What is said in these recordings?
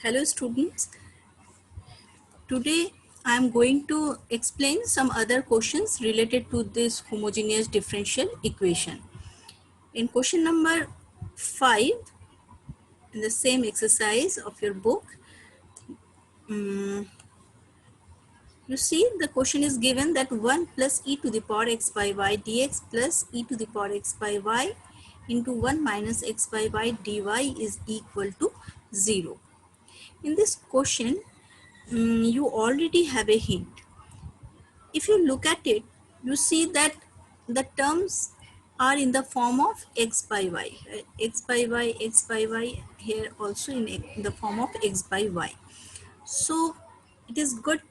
Hello students, today I am going to explain some other questions related to this homogeneous differential equation. In question number 5 in the same exercise of your book, you see the question is given that 1 plus e to the power x by y dx plus e to the power x by y into 1 minus x by y dy is equal to 0. In this question, you already have a hint. If you look at it, you see that the terms are in the form of x by y, right? X by y, here also in the form of x by y. So it is good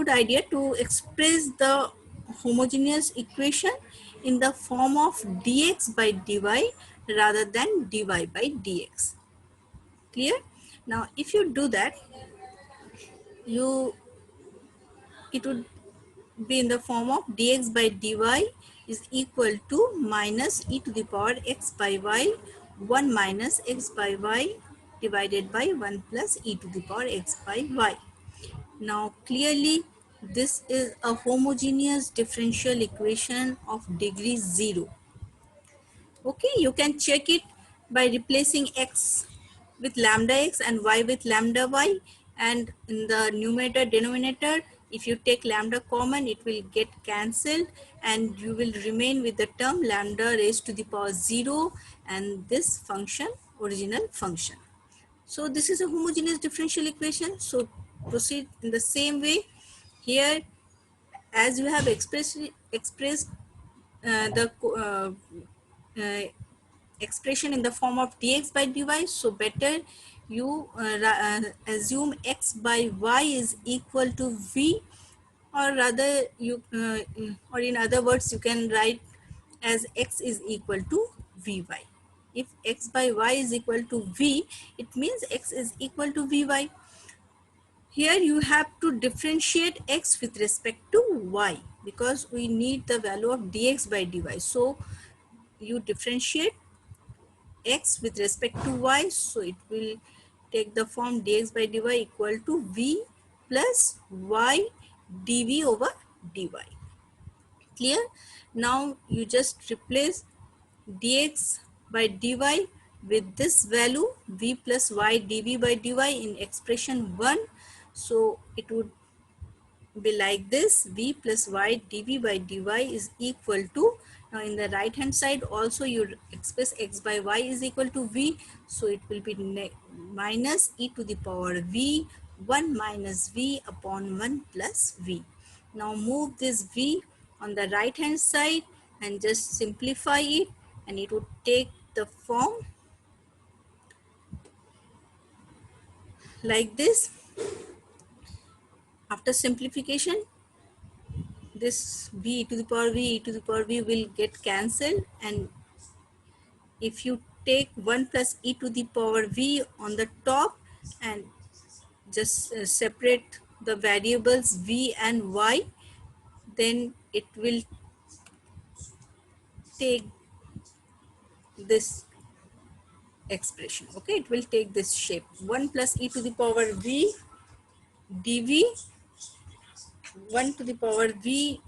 idea to express the homogeneous equation in the form of dx by dy rather than dy by dx. Clear? Now if you do that, it would be in the form of dx by dy is equal to minus e to the power x by y 1 minus x by y divided by 1 plus e to the power x by y. Now clearly this is a homogeneous differential equation of degree 0. Okay, you can check it by replacing x with lambda x and y with lambda y, and in the numerator denominator if you take lambda common it will get cancelled and you will remain with the term lambda raised to the power 0 and this function original function. So this is a homogeneous differential equation. So proceed in the same way here as you have expressed the uh, expression in the form of dx by dy, so better you assume x by y is equal to v, or rather you or in other words you can write as x is equal to vy. If x by y is equal to v, it means x is equal to vy. Here you have to differentiate x with respect to y because we need the value of dx by dy. So you differentiate x with respect to y, so it will take the form dx by dy equal to v plus y dv over dy. Clear? Now you just replace dx by dy with this value v plus y dv by dy in expression 1. So it would be like this: v plus y dv by dy is equal to, now in the right hand side also you express x by y is equal to v, so it will be minus e to the power v 1 minus v upon 1 plus v. Now move this v on the right hand side and just simplify it, and it would take the form like this. After simplification, this v to the power v e to the power v will get cancelled, and if you take 1 plus e to the power v on the top and just separate the variables v and y, then it will take this expression. Okay, it will take this shape: 1 plus e to the power v dv, 1 to the power v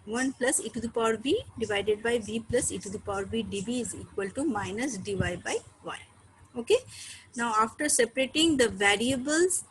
1 plus e to the power v divided by v plus e to the power v dv is equal to minus dy by y. Okay, now after separating the variables,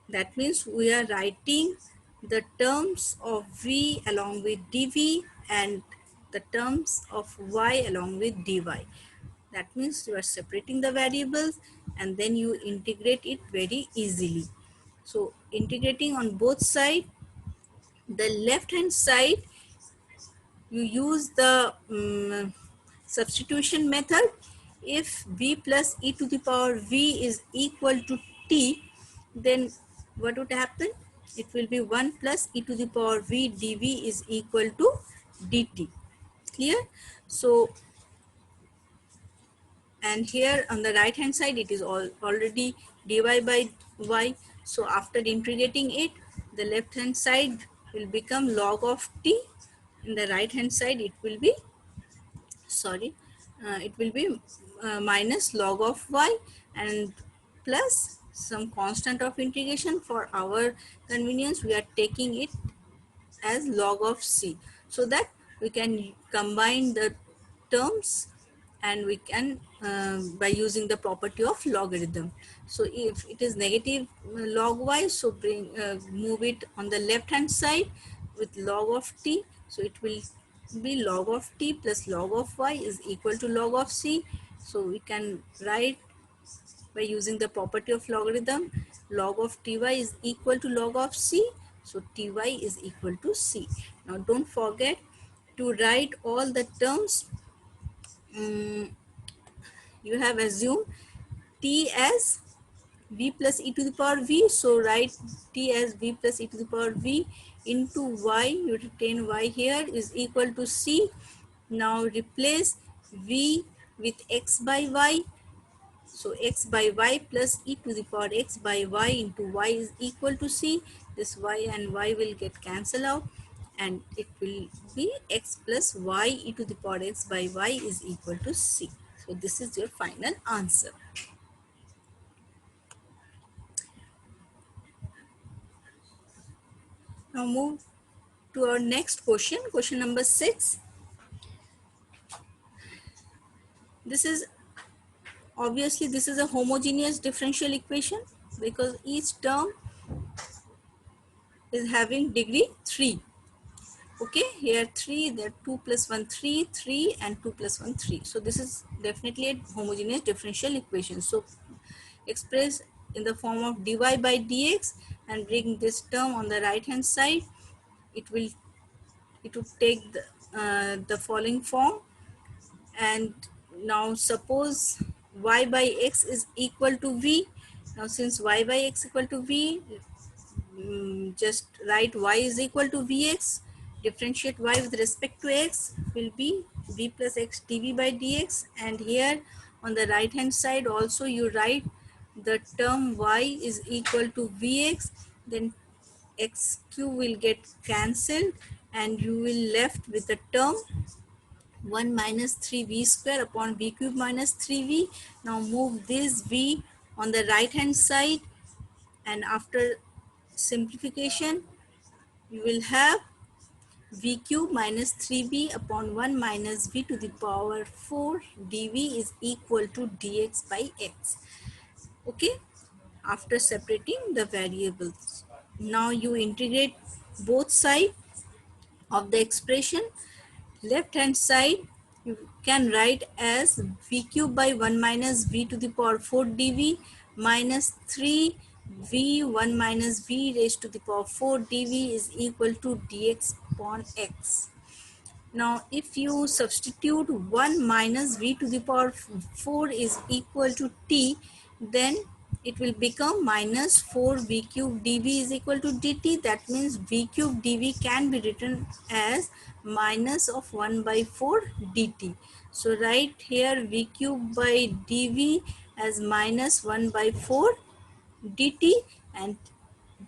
that means we are writing the terms of v along with dv and the terms of y along with dy. That means you are separating the variables and then you integrate it very easily. So integrating on both sides, the left hand side you use the substitution method. If v plus e to the power v is equal to t, then what would happen? It will be 1 plus e to the power v dv is equal to dt. Clear? So, and here on the right hand side it is already dy by y. So after integrating it, the left hand side will become log of t. In the right hand side it will be, sorry, it will be minus log of y and plus some constant of integration. For our convenience, we are taking it as log of c, so that we can combine the terms and we can by using the property of logarithm. So if it is negative log y, so move it on the left hand side with log of t, so it will be log of t plus log of y is equal to log of c. So we can write by using the property of logarithm, log of ty is equal to log of c, so ty is equal to c. Now don't forget to write all the terms. You have assumed t as v plus e to the power v, so write t as v plus e to the power v into y, you retain y here, is equal to c. Now replace v with x by y, so x by y plus e to the power x by y into y is equal to c. This y and y will get cancelled out and it will be x plus y e to the power x by y is equal to c. So this is your final answer. Now move to our next question, question number 6. This is obviously this is a homogeneous differential equation because each term is having degree 3. Okay, here 3, there 2 plus 1 3, 3 and 2 plus 1 3. So this is definitely a homogeneous differential equation. So express in the form of dy by dx and bring this term on the right hand side. It will take the following form. And now suppose y by x is equal to v. Now since y by x equal to v, just write y is equal to vx, differentiate y with respect to x will be v plus x dv by dx, and here on the right hand side also you write the term y is equal to vx, then x cube will get cancelled and you will left with the term 1 minus 3v square upon v cube minus 3v. Now move this v on the right hand side and after simplification you will have v cube minus 3v upon 1 minus v to the power 4 dv is equal to dx by x. Okay, after separating the variables. Now you integrate both sides of the expression. Left hand side you can write as v cube by 1 minus v to the power 4 dv minus 3 v 1 minus v raised to the power 4 dv is equal to dx upon x. Now if you substitute 1 minus v to the power 4 is equal to t, then it will become minus 4 v cube dv is equal to dt. That means v cube dv can be written as minus of 1 by 4 dt. So write here v cube by dv as minus 1 by 4 dt, and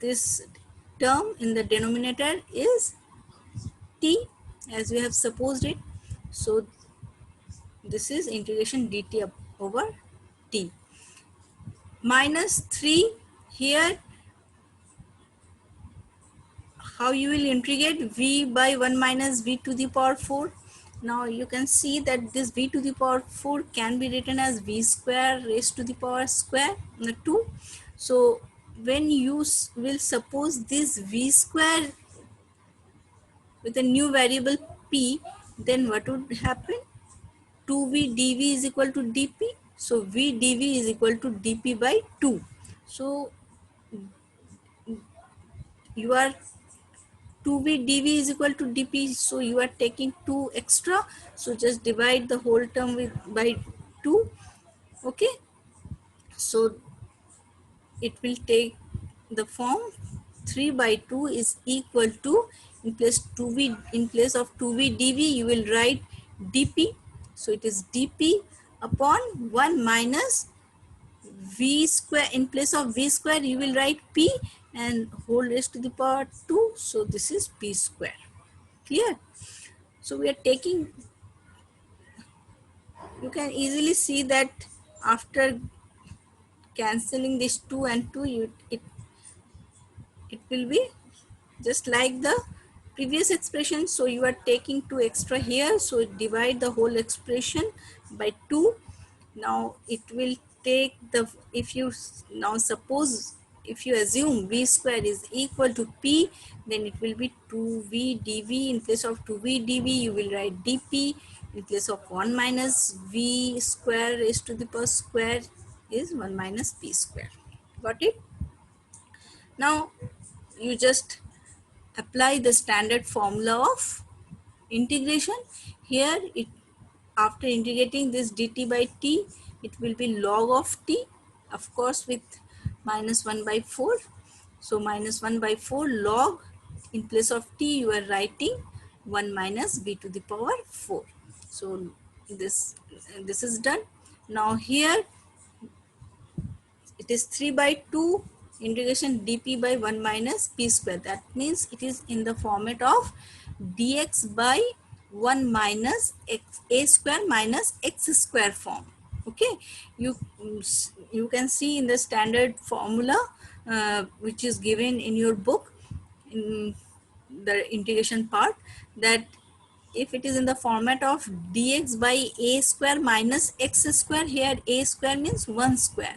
this term in the denominator is t as we have supposed it. So this is integration dt over t. Minus 3 here, how you will integrate v by 1 minus v to the power 4. Now you can see that this v to the power 4 can be written as v square raised to the power square 2. So when you will suppose this v square with a new variable p, then what would happen? 2v dv is equal to dp. So v dv is equal to dp by 2. So you are 2v dv is equal to dp, so you are taking 2 extra, so just divide the whole term with by 2. Okay, so it will take the form 3 by 2 is equal to, in place of 2v dv you will write dp, so it is dp upon 1 minus v square. In place of v square you will write p and whole raised to the power 2, so this is p square. Clear? So we are you can easily see that after cancelling this 2 and 2, it will be just like the previous expression. So you are taking 2 extra here, so divide the whole expression by 2. Now it will take the, if you now suppose, if you assume v square is equal to p, then it will be 2v dv. In place of 2v dv, you will write dp. In place of 1 minus v square raised to the power square is 1 minus p square. Got it? Now you just apply the standard formula of integration. Here it, after integrating this dt by t, it will be log of t, of course with minus 1 by 4. So minus 1 by 4 log, in place of t you are writing 1 minus b to the power 4. So this is done. Now here it is 3 by 2 integration dp by 1 minus p square. That means it is in the format of dx by 1 minus x, a square minus x square form. Okay, you can see in the standard formula which is given in your book in the integration part, that if it is in the format of dx by a square minus x square, here a square means 1 square.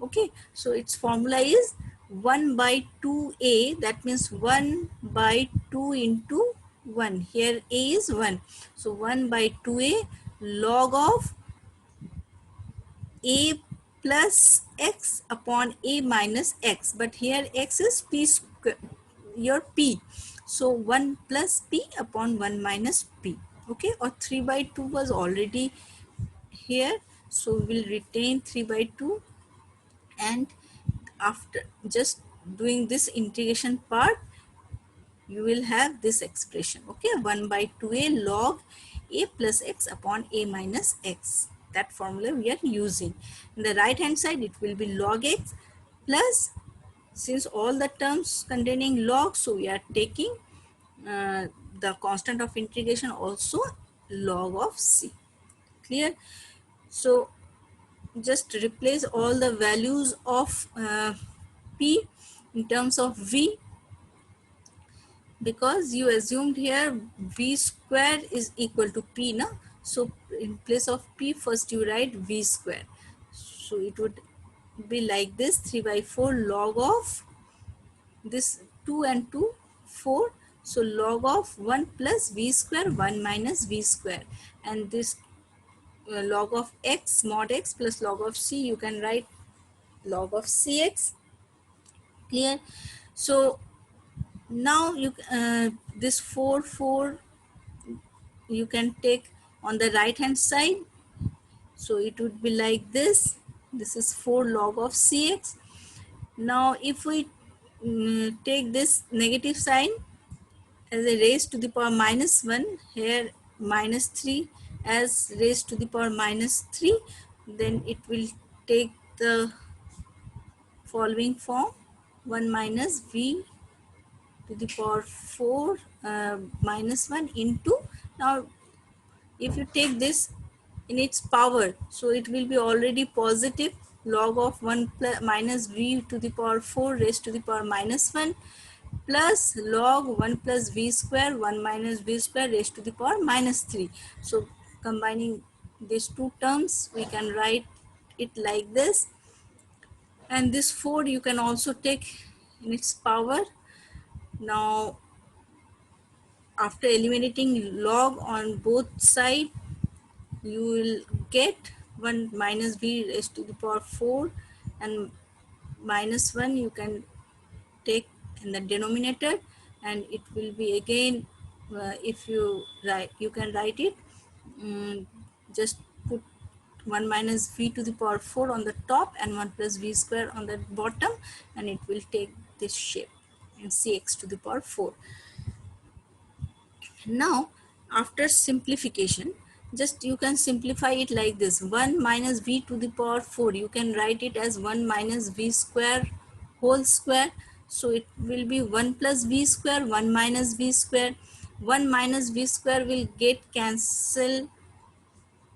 Okay, so its formula is 1 by 2a, that means 1 by 2 into 1. Here a is 1, so 1 by 2a log of a plus x upon a minus x, but here x is p square, your p, so 1 plus p upon 1 minus p. Okay, or 3 by 2 was already here, so we'll retain 3 by 2, and after just doing this integration part, you will have this expression. Okay, 1 by 2a log a plus x upon a minus x. That formula we are using. In the right hand side, it will be log x plus, since all the terms containing log, so we are taking the constant of integration also log of c. Clear? So just replace all the values of p in terms of v, because you assumed here v square is equal to p, na? So in place of p, first you write v square. So it would be like this, 3 by 4 log of this 2 and 2, 4. So log of 1 plus v square, 1 minus v square. And this log of x, mod x plus log of c, you can write log of cx. Clear? So now you this 4 4 you can take on the right hand side, so it would be like this. This is 4 log of cx. Now if we take this negative sign as a raised to the power minus 1, here minus 3 as raised to the power minus 3, then it will take the following form: 1 minus v to the power 4 minus 1 into, now if you take this in its power, so it will be already positive, log of 1 plus minus v to the power 4 raised to the power minus 1 plus log 1 plus v square 1 minus v square raised to the power minus 3. So combining these two terms, we can write it like this. And this 4 you can also take in its power. Now after eliminating log on both sides, you will get 1 minus v raised to the power 4, and minus 1 you can take in the denominator, and it will be again, if you write, you can write it, just put 1 minus v to the power 4 on the top and 1 plus v square on the bottom, and it will take this shape, and cx to the power 4. Now after simplification, just you can simplify it like this: 1 minus v to the power 4, you can write it as 1 minus v square whole square. So it will be 1 plus v square, 1 minus v square. 1 minus v square will get cancelled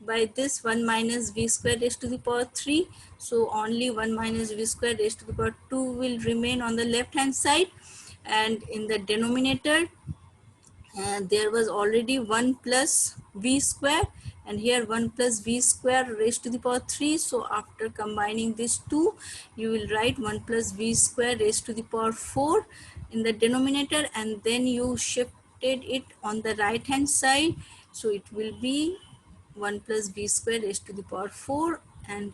by this 1 minus v square raised to the power 3. So only 1 minus v square raised to the power 2 will remain on the left hand side, and in the denominator there was already 1 plus v square, and here 1 plus v square raised to the power 3. So after combining these two, you will write 1 plus v square raised to the power 4 in the denominator, and then you shifted it on the right hand side. So it will be 1 plus v square raised to the power 4, and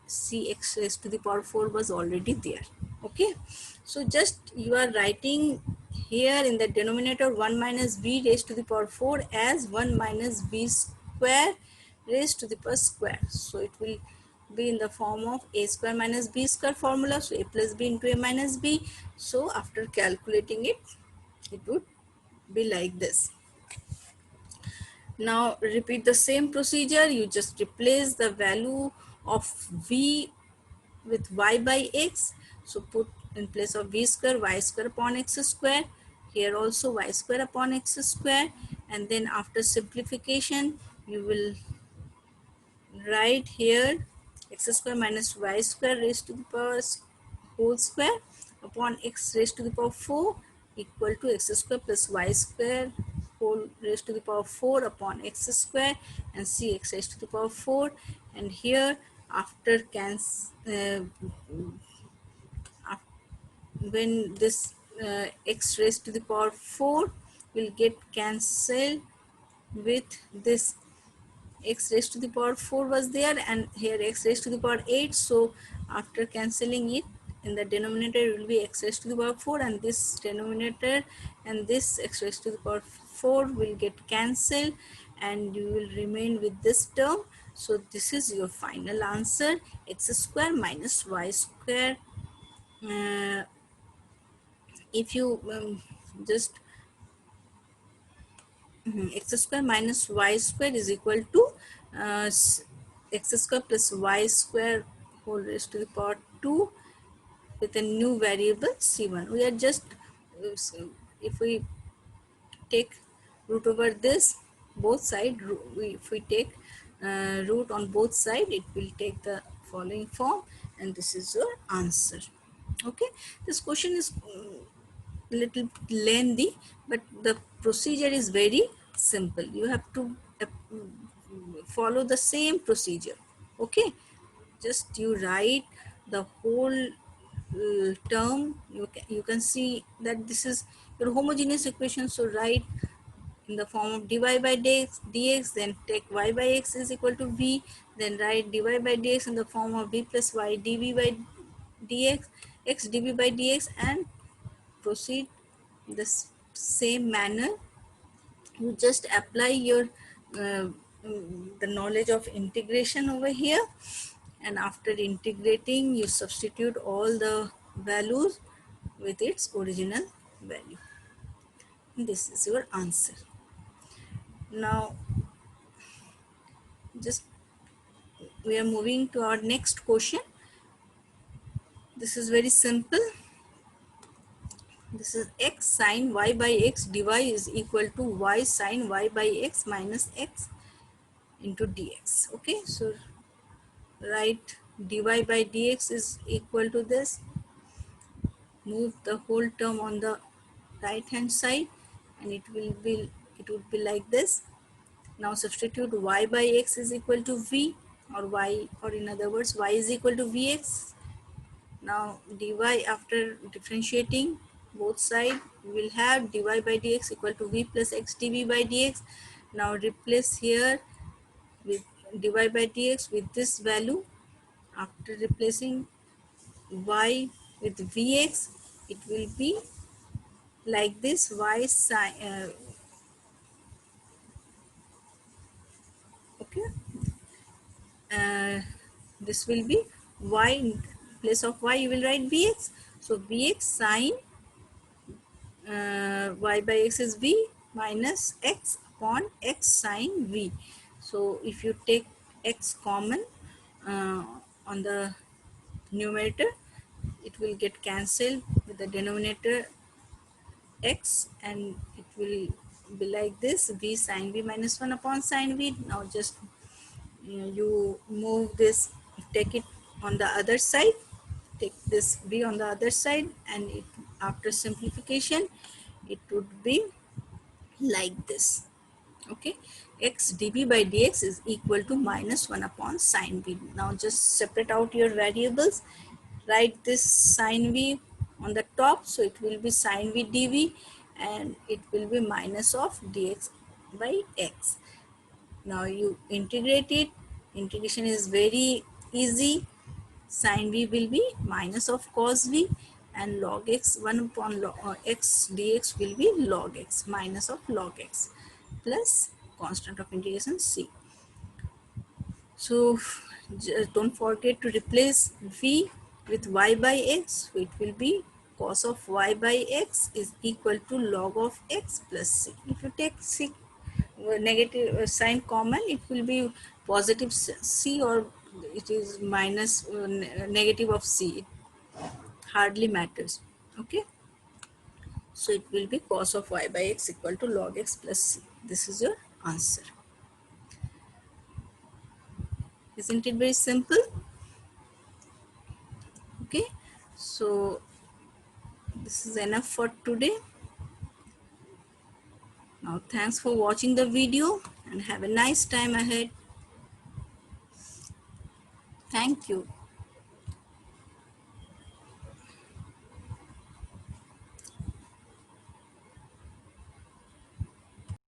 cx raised to the power 4 was already there. Okay, so just you are writing here in the denominator 1 minus v raised to the power 4 as 1 minus v square raised to the power square. So it will be in the form of a square minus b square formula. So a plus b into a minus b. So after calculating it, it would be like this. Now repeat the same procedure. You just replace the value of v with y by x. So put in place of v square, y square upon x square. Here also y square upon x square. And then after simplification, you will write here x square minus y square raised to the power whole square upon x raised to the power 4 equal to x square plus y square whole raised to the power 4 upon x square, and cx raised to the power 4. And here after when this x raised to the power 4 will get cancelled with this x raised to the power 4 was there, and here x raised to the power 8. So after cancelling it, in the denominator it will be x raised to the power 4, and this denominator and this x raised to the power 4 will get cancelled, and you will remain with this term. So this is your final answer, x square minus y square. uh, if you just x square minus y square is equal to x square plus y square whole raised to the power 2 with a new variable c1. We are just if we take root over this both side, if we take root on both side, it will take the following form, and this is your answer. Okay, this question is little lengthy, but the procedure is very simple. You have to follow the same procedure. Okay, just you write the whole term. You can see that this is your homogeneous equation. So write in the form of dy by dx, then take y by x is equal to v, then write dy by dx in the form of v plus y dv by dx, x dv by dx, and proceed the same manner. You just apply your the knowledge of integration over here, and after integrating you substitute all the values with its original value. This is your answer. Now just we are moving to our next question. This is very simple. This is x sine y by x dy is equal to y sine y by x minus x into dx. Okay, so write dy by dx is equal to this. Move the whole term on the right hand side, and it would be like this. Now substitute y by x is equal to v, or y, or in other words y is equal to vx. Now dy, after differentiating both sides, we will have dy by dx equal to v plus x dv by dx. Now replace here with dy by dx with this value. After replacing y with vx, it will be like this, y sine okay, this will be y, in place of y you will write vx. So vx sine y by x is v minus x upon x sine v. So if you take x common on the numerator, it will get cancelled with the denominator x, and it will be like this, v sine v minus 1 upon sine v. Now just you move this, take it on the other side, take this b on the other side, and it, after simplification it would be like this. Okay, x db by dx is equal to minus 1 upon sine v. Now just separate out your variables, write this sine v on the top, so it will be sine v dv, and it will be minus of dx by x. Now you integrate it, integration is very easy. Sine v will be minus of cos v, and log x 1 upon log, x dx will be log x minus of log x plus constant of integration c. So don't forget to replace v with y by x. So it will be cos of y by x is equal to log of x plus c. If you take c negative sign common, it will be positive c, or it is minus negative of c. It hardly matters. Okay, so it will be cos of y by x equal to log x plus c. This is your answer. Isn't it very simple? Okay, so this is enough for today. Now thanks for watching the video and have a nice time ahead. Thank you.